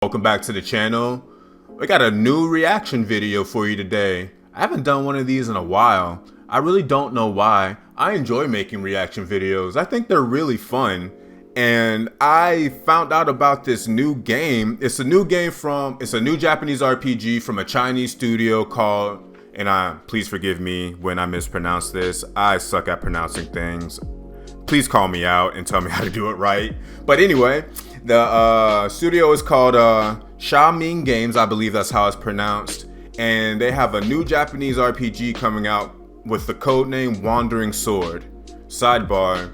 welcome back to the channel. We got a new reaction video for you today. I haven't done one of these in a while. I really don't know why. I enjoy making reaction videos. I think they're really fun. And I found out about this new game. It's a new game it's a new Japanese RPG from a Chinese studio called, and please forgive me when I mispronounce this. I suck at pronouncing things. Please call me out and tell me how to do it right. But anyway, the studio is called Xiaoming Games. I believe that's how it's pronounced. And they have a new Japanese RPG coming out with the codename Wandering Sword. Sidebar,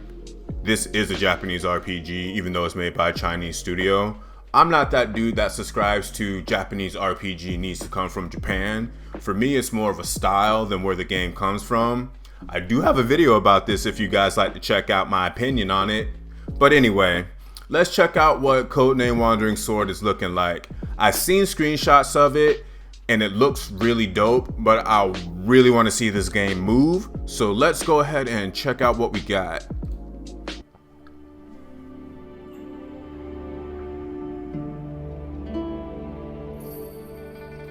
this is a Japanese RPG, even though it's made by a Chinese studio. I'm not that dude that subscribes to Japanese RPG needs to come from Japan. For me, it's more of a style than where the game comes from. I do have a video about this if you guys like to check out my opinion on it. But anyway, let's check out what Codename Wandering Sword is looking like. I've seen screenshots of it and it looks really dope, but I really want to see this game move. So let's go ahead and check out what we got.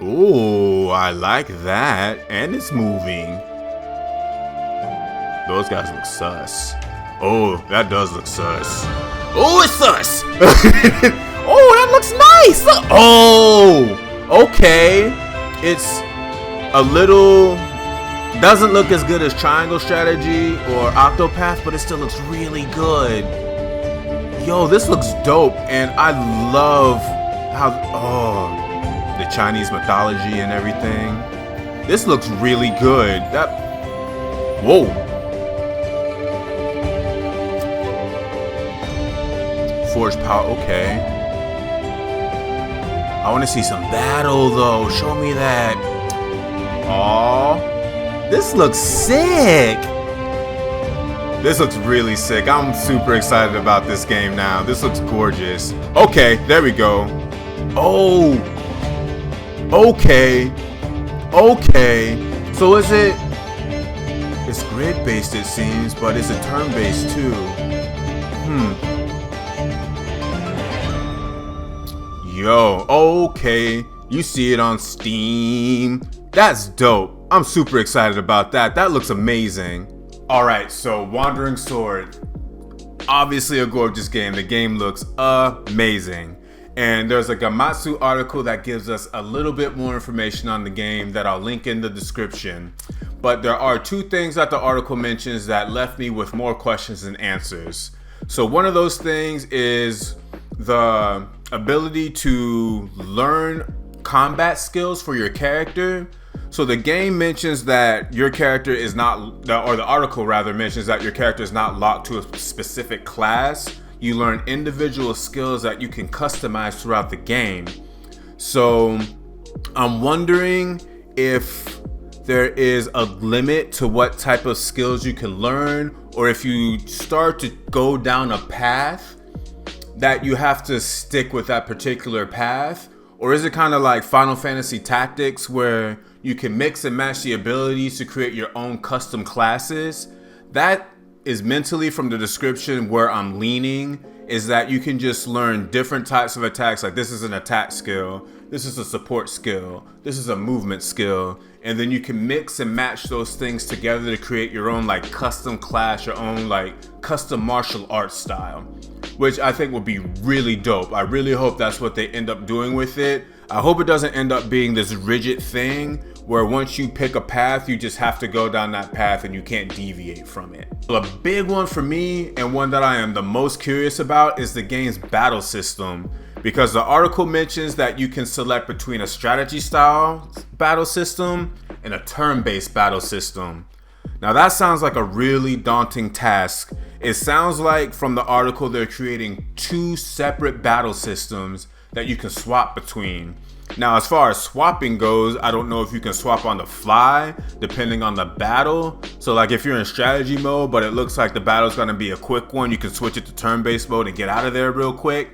Ooh, I like that. And it's moving. Those guys look sus. Oh, that does look sus. Oh, it's sus! Oh, that looks nice! Oh, okay. It's a little... doesn't look as good as Triangle Strategy or Octopath, but it still looks really good. Yo, this looks dope, and I love how... oh, the Chinese mythology and everything. This looks really good. Whoa. Forge power, okay. I want to see some battle though. Show me that. Aww. This looks sick. This looks really sick. I'm super excited about this game now. This looks gorgeous. Okay, there we go. Oh. Okay. Okay. So it's grid based it seems, but it's a turn based too. Yo, okay, you see it on Steam. That's dope. I'm super excited about that. That looks amazing. All right, so Wandering Sword, obviously a gorgeous game. The game looks amazing. And there's a Gematsu article that gives us a little bit more information on the game that I'll link in the description. But there are two things that the article mentions that left me with more questions than answers. So one of those things is the ability to learn combat skills for your character. So the game mentions that your character is not, or the article rather mentions that your character is not locked to a specific class. You learn individual skills that you can customize throughout the game. So I'm wondering if there is a limit to what type of skills you can learn, or if you start to go down a path that you have to stick with that particular path, or is it kind of like Final Fantasy Tactics where you can mix and match the abilities to create your own custom classes? That is mentally from the description where I'm leaning, is that you can just learn different types of attacks. Like this is an attack skill, this is a support skill, this is a movement skill, and then you can mix and match those things together to create your own like custom class, your own like custom martial arts style, which I think would be really dope. I really hope that's what they end up doing with it. I hope it doesn't end up being this rigid thing where once you pick a path, you just have to go down that path and you can't deviate from it. A big one for me, and one that I am the most curious about, is the game's battle system. Because the article mentions that you can select between a strategy style battle system and a turn-based battle system. Now that sounds like a really daunting task. It sounds like from the article they're creating two separate battle systems that you can swap between. Now as far as swapping goes, I don't know if you can swap on the fly depending on the battle. So like if you're in strategy mode but it looks like the battle's gonna be a quick one, you can switch it to turn-based mode and get out of there real quick.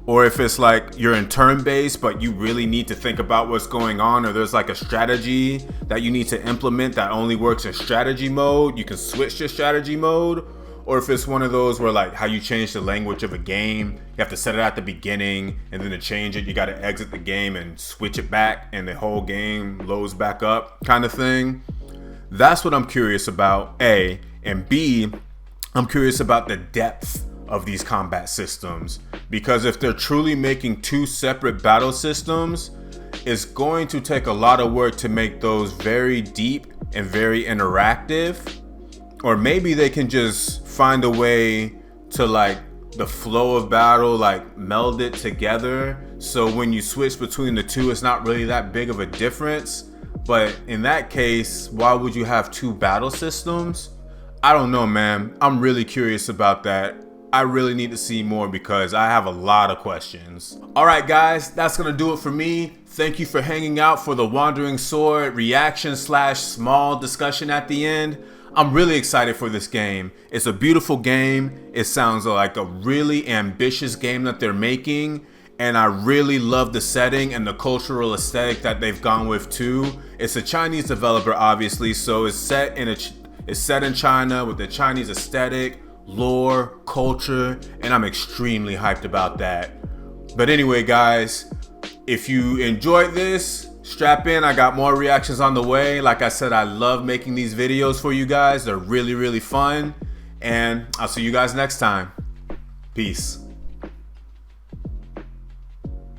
Or if it's like you're in turn-based but you really need to think about what's going on, or there's like a strategy that you need to implement that only works in strategy mode, you can switch to strategy mode. or if it's one of those where like how you change the language of a game, you have to set it at the beginning, and then to change it, you got to exit the game and switch it back, and the whole game loads back up kind of thing. That's what I'm curious about, A. And B, I'm curious about the depth of these combat systems, because if they're truly making two separate battle systems, it's going to take a lot of work to make those very deep and very interactive. Or maybe they can just find a way to like the flow of battle, like meld it together, so when you switch between the two, it's not really that big of a difference. But in that case, why would you have two battle systems? I don't know, man. I'm really curious about that. I really need to see more because I have a lot of questions. All right, guys, that's gonna do it for me. Thank you for hanging out for the Wandering Sword reaction / small discussion at the end. I'm really excited for this game. It's a beautiful game. It sounds like a really ambitious game that they're making. And I really love the setting and the cultural aesthetic that they've gone with too. It's a Chinese developer, obviously, so it's set in China with the Chinese aesthetic, lore, culture, and I'm extremely hyped about that. But anyway, guys, if you enjoyed this, strap in. I got more reactions on the way. Like I said, I love making these videos for you guys. They're really, really fun. And I'll see you guys next time. Peace.